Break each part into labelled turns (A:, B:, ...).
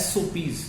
A: SOPs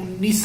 A: 19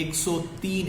A: 103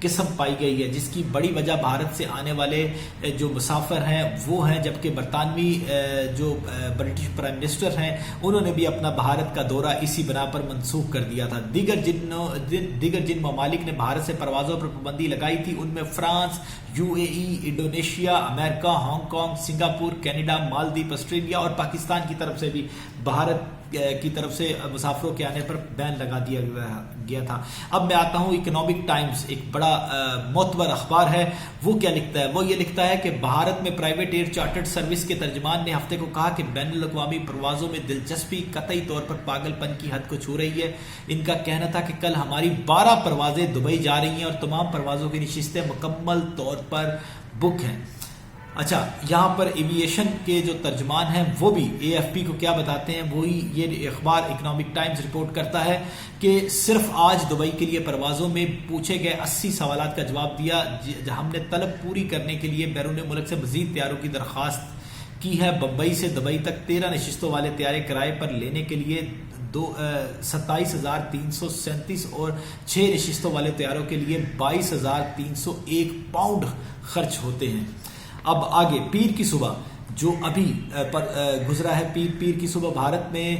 A: قسم پائی گئی ہے، جس کی بڑی وجہ بھارت سے آنے والے جو مسافر ہیں وہ ہیں، جبکہ برطانوی جو برٹش پرائم منسٹر ہیں انہوں نے بھی اپنا بھارت کا دورہ اسی بنا پر منسوخ کر دیا تھا۔ دیگر جن ممالک نے بھارت سے پروازوں پر پابندی لگائی تھی ان میں فرانس، UAE، انڈونیشیا، امریکہ، Hong Kong, Singapore, Canada, Maldives, Australia اور پاکستان کی طرف سے بھی بھارت کی طرف سے مسافروں کے آنے پر بین لگا دیا گیا تھا۔ اب میں آتا ہوں اکنامک ٹائمز، ایک بڑا معتبر اخبار ہے، وہ کیا لکھتا ہے؟ وہ یہ لکھتا ہے کہ بھارت میں پرائیویٹ ایئر چارٹرڈ سروس کے ترجمان نے ہفتے کو کہا کہ بین الاقوامی پروازوں میں دلچسپی قطعی طور پر پاگل پن کی حد کو چھو رہی ہے۔ ان کا کہنا تھا کہ کل ہماری 12 پروازیں دبئی جا رہی ہیں اور تمام پروازوں کی نشستیں مکمل طور پر بک ہیں۔ اچھا، یہاں پر ایویشن کے جو ترجمان ہیں وہ بھی AFP کو کیا بتاتے ہیں، وہی یہ اخبار اکنامک ٹائمز رپورٹ کرتا ہے کہ صرف آج دبئی کے لیے پروازوں میں پوچھے گئے 80 سوالات کا جواب دیا۔ ہم نے طلب پوری کرنے کے لیے بیرون ملک سے مزید طیاروں کی درخواست کی ہے۔ بمبئی سے دبئی تک 13 نشستوں والے طیارے کرائے پر لینے کے لیے 27,337 اور 6 نشستوں والے طیاروں کے لیے 22,301 پاؤنڈ خرچ ہوتے ہیں۔ اب آگے پیر کی صبح جو ابھی گزرا ہے، پیر کی صبح بھارت میں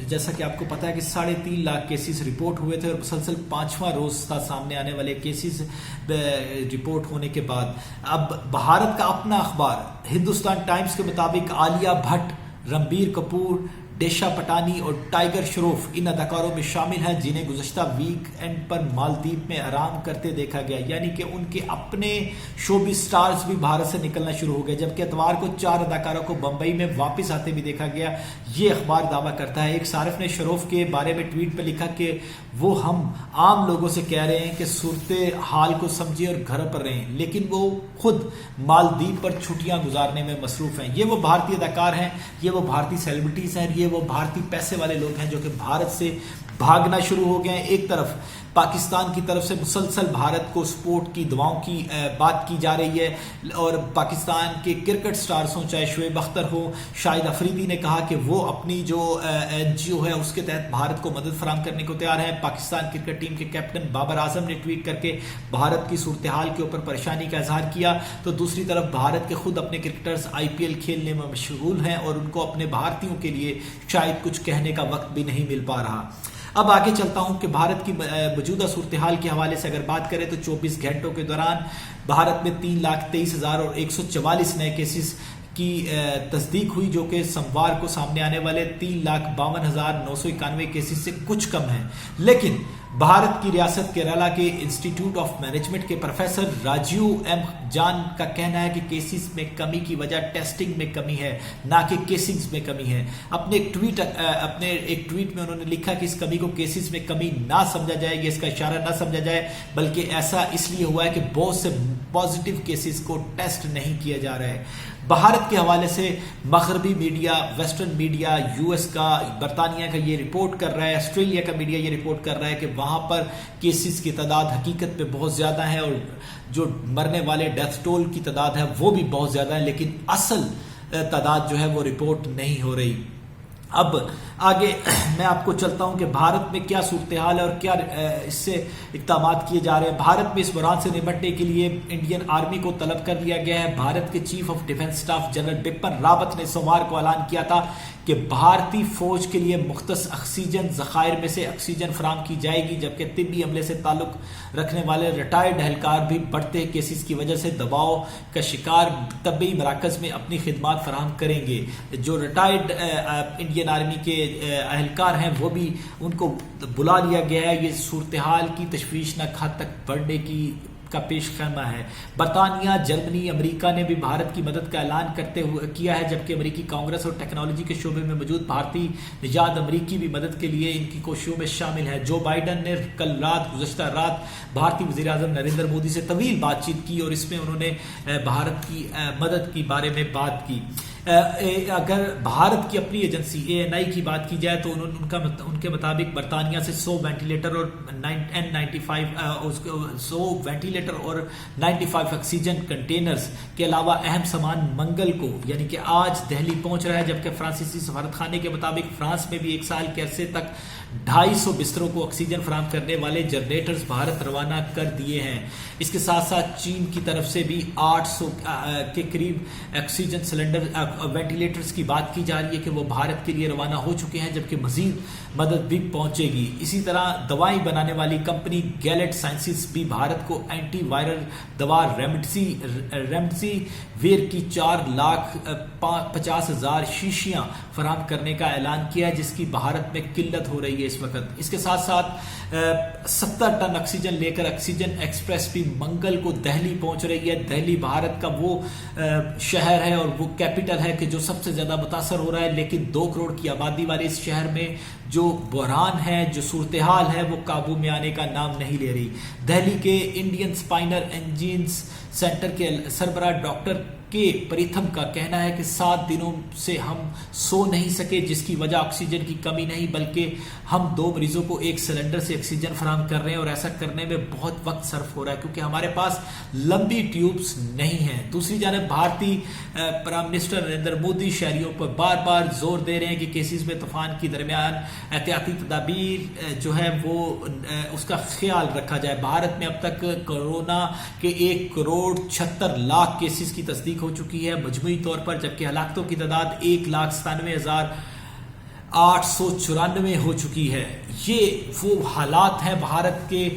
A: جیسا کہ آپ کو پتا ہے کہ 3.5 لاکھ کیسز رپورٹ ہوئے تھے اور مسلسل 5واں روز تھا سامنے آنے والے کیسز رپورٹ ہونے کے بعد۔ اب بھارت کا اپنا اخبار ہندوستان ٹائمز کے مطابق عالیہ بھٹ، رنبیر کپور، ڈیشا پٹانی اور ٹائیگر شروف ان اداکاروں میں شامل ہیں جنہیں گزشتہ ویک اینڈ پر مالدیپ میں آرام کرتے دیکھا گیا، یعنی کہ ان کے اپنے شوبی سٹارز بھی بھارت سے نکلنا شروع ہو گئے، جبکہ اتوار کو 4 اداکاروں کو بمبئی میں واپس آتے بھی دیکھا گیا، یہ اخبار دعویٰ کرتا ہے۔ ایک صارف نے شروف کے بارے میں ٹویٹ پہ لکھا کہ وہ ہم عام لوگوں سے کہہ رہے ہیں کہ صورتحال کو سمجھیں اور گھر پر رہیں، لیکن وہ خود مالدیپ پر چھٹیاں گزارنے میں مصروف ہیں۔ یہ وہ بھارتی اداکار ہیں، یہ وہ بھارتی سیلیبریٹیز ہیں، یہ وہ بھارتی پیسے والے لوگ ہیں جو کہ بھارت سے بھاگنا شروع ہو گئے ہیں۔ ایک طرف پاکستان کی طرف سے مسلسل بھارت کو سپورٹ کی دعاؤں کی بات کی جا رہی ہے، اور پاکستان کے کرکٹ سٹارز ہوں، چاہے شعیب اختر ہو، شاہد افریدی نے کہا کہ وہ اپنی جو NGO ہے اس کے تحت بھارت کو مدد فراہم کرنے کو تیار ہے۔ پاکستان کرکٹ ٹیم کے کیپٹن بابر اعظم نے ٹویٹ کر کے بھارت کی صورتحال کے اوپر پریشانی کا اظہار کیا، تو دوسری طرف بھارت کے خود اپنے کرکٹرز IPL کھیلنے میں مشغول ہیں اور ان کو اپنے بھارتیوں کے لیے شاید کچھ کہنے کا وقت بھی نہیں مل پا رہا۔ اب آگے چلتا ہوں کہ بھارت کی موجودہ صورتحال کے حوالے سے اگر بات کریں تو 24 گھنٹوں کے دوران بھارت میں 3,23,144 نئے کیسز کی تصدیق ہوئی، جو کہ سوموار کو سامنے آنے والے 3,52,991 کیسز سے کچھ کم ہیں۔ لیکن بھارت کی ریاست کیرالہ کے انسٹیٹیوٹ آف مینجمنٹ کے پروفیسر راجیو ایم جان کا کہنا ہے کہ کیسز میں کمی کی وجہ ٹیسٹنگ میں کمی ہے، نہ کہ کیسز میں کمی ہے۔ اپنے ایک ٹویٹ میں انہوں نے لکھا کہ اس کمی کو کیسز میں کمی نہ سمجھا جائے، یہ اس کا اشارہ نہ سمجھا جائے، بلکہ ایسا اس لیے ہوا ہے کہ بہت سے پازیٹیو کیسز کو ٹیسٹ نہیں کیا جا رہا ہے۔ بھارت کے حوالے سے مغربی میڈیا، ویسٹرن میڈیا، US کا، برطانیہ کا یہ رپورٹ کر رہا ہے، آسٹریلیا کا میڈیا یہ رپورٹ کر رہا ہے کہ وہاں پر کیسز کی تعداد حقیقت میں بہت زیادہ ہے اور جو مرنے والے ڈیتھ ٹول کی تعداد ہے وہ بھی بہت زیادہ ہے، لیکن اصل تعداد جو ہے وہ رپورٹ نہیں ہو رہی۔ اب آگے میں آپ کو چلتا ہوں کہ بھارت میں کیا صورتحال ہے اور کیا اس سے اقدامات کیے جا رہے ہیں۔ بھارت میں اس بحران سے نمٹنے کے لیے انڈین آرمی کو طلب کر لیا گیا ہے۔ بھارت کے chief of defence staff general Bipin Rawat نے سوموار کو اعلان کیا تھا کہ بھارتی فوج کے لیے مختص آکسیجن ذخائر میں سے آکسیجن فراہم کی جائے گی، جبکہ طبی عملے سے تعلق رکھنے والے ریٹائرڈ اہلکار بھی بڑھتے کیسز کی وجہ سے دباؤ کا شکار طبی مراکز میں اپنی خدمات فراہم کریں گے۔ جو ریٹائرڈ انڈین آرمی کے اہلکار ہیں وہ بھی ان کو بلا لیا گیا ہے۔ یہ صورتحال کی تشویشناک حد تک بڑھنے کا پیش خیمہ ہے۔ برطانیہ، جرمنی، امریکہ نے بھی بھارت کی مدد کا اعلان کیا ہے، جبکہ امریکی کانگریس اور ٹیکنالوجی کے شعبے میں موجود بھارتی نژاد امریکی بھی مدد کے لیے ان کی کوششوں میں شامل ہیں۔ جو بائیڈن نے گزشتہ رات بھارتی وزیر اعظم نریندر مودی سے طویل بات چیت کی اور اس میں انہوں نے بھارت کی مدد کے بارے میں بات کی۔ اگر بھارت کی اپنی ایجنسی ANI کی بات کی جائے تو ان کے مطابق برطانیہ سے 100 وینٹیلیٹر اور اور 95 آکسیجن کنٹینرز کے علاوہ اہم سامان منگل کو یعنی کہ آج دہلی پہنچ رہا ہے، جبکہ فرانسیسی سفارت خانے کے مطابق فرانس میں بھی 1 سال کے عرصے تک 250 بستروں کو آکسیجن فراہم کرنے والے جنریٹرز بھارت روانہ کر دیے ہیں۔ اس کے ساتھ ساتھ چین کی طرف سے بھی 800 کے قریب آکسیجن سلنڈر وینٹیلیٹرز کی بات کی جا رہی ہے کہ وہ بھارت کے لیے روانہ ہو چکے ہیں، جبکہ مزید مدد بھی پہنچے گی۔ اسی طرح دوائیں بنانے والی کمپنی گیلیڈ سائنسز بھی بھارت کو اینٹی وائرل دوا ریمڈیسی ویر کی 4,50,000 شیشیاں فراہم کرنے کا اعلان کیا ہے، جس کی بھارت میں قلت ہو رہی ہے اس وقت۔ اس کے ساتھ ساتھ 70 ٹن آکسیجن لے کر آکسیجن ایکسپریس بھی منگل کو دہلی پہنچ رہی ہے۔ دہلی بھارت کا وہ شہر ہے اور وہ کیپٹل ہے کہ جو سب سے زیادہ متاثر ہو رہا ہے، لیکن 2 کروڑ کی آبادی والے اس شہر میں جو بحران ہے، جو صورتحال ہے، وہ قابو میں آنے کا نام نہیں لے رہی۔ دہلی کے انڈین اسپائنر انجینز سینٹر کے سربراہ ڈاکٹر کے پریتھم کا کہنا ہے کہ 7 دنوں سے ہم سو نہیں سکے، جس کی وجہ آکسیجن کی کمی نہیں بلکہ ہم 2 مریضوں کو ایک سلنڈر سے آکسیجن فراہم کر رہے ہیں، اور ایسا کرنے میں بہت وقت صرف ہو رہا ہے کیونکہ ہمارے پاس لمبی ٹیوبز نہیں ہیں۔ دوسری جانب بھارتی پرائم منسٹر نریندر مودی شہریوں پر بار بار زور دے رہے ہیں کہ کیسز میں طوفان کی درمیان احتیاطی تدابیر جو ہے وہ اس کا خیال رکھا جائے۔ بھارت میں اب تک کورونا کے 1,76,00,000 کیسز کی تصدیق ہو چکی ہے مجموعی طور پر، جبکہ ہلاکتوں کی تعداد 1,97,894 ہو چکی ہے۔ یہ وہ حالات ہیں بھارت کے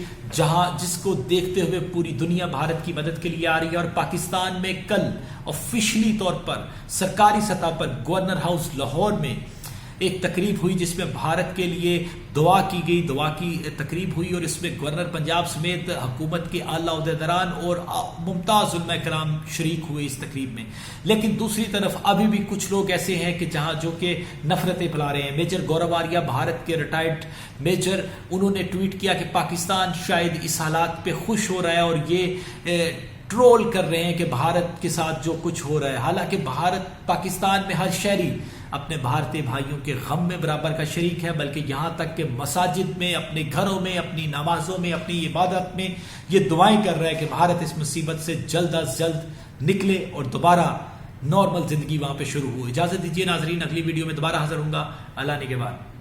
A: جس کو دیکھتے ہوئے پوری دنیا بھارت کی مدد کے لیے آ رہی ہے، اور پاکستان میں کل آفیشلی طور پر سرکاری سطح پر گورنر ہاؤس لاہور میں ایک تقریب ہوئی جس میں بھارت کے لیے دعا کی گئی، دعا کی تقریب ہوئی، اور اس میں گورنر پنجاب سمیت حکومت کے اعلیٰ عہدیداران اور ممتاز علماء کرام شریک ہوئے اس تقریب میں۔ لیکن دوسری طرف ابھی بھی کچھ لوگ ایسے ہیں کہ جو کہ نفرتیں پھیلا رہے ہیں۔ میجر گورو آریہ بھارت کے ریٹائرڈ میجر، انہوں نے ٹویٹ کیا کہ پاکستان شاید اس حالات پہ خوش ہو رہا ہے اور یہ ٹرول کر رہے ہیں کہ بھارت کے ساتھ جو کچھ ہو رہا ہے، حالانکہ پاکستان میں ہر شہری اپنے بھارتی بھائیوں کے غم میں برابر کا شریک ہے، بلکہ یہاں تک کہ مساجد میں، اپنے گھروں میں، اپنی نمازوں میں، اپنی عبادت میں یہ دعائیں کر رہا ہے کہ بھارت اس مصیبت سے جلد از جلد نکلے اور دوبارہ نارمل زندگی وہاں پہ شروع ہو۔ اجازت دیجیے ناظرین، اگلی ویڈیو میں دوبارہ حاضر ہوں گا اللہ نے کے بعد۔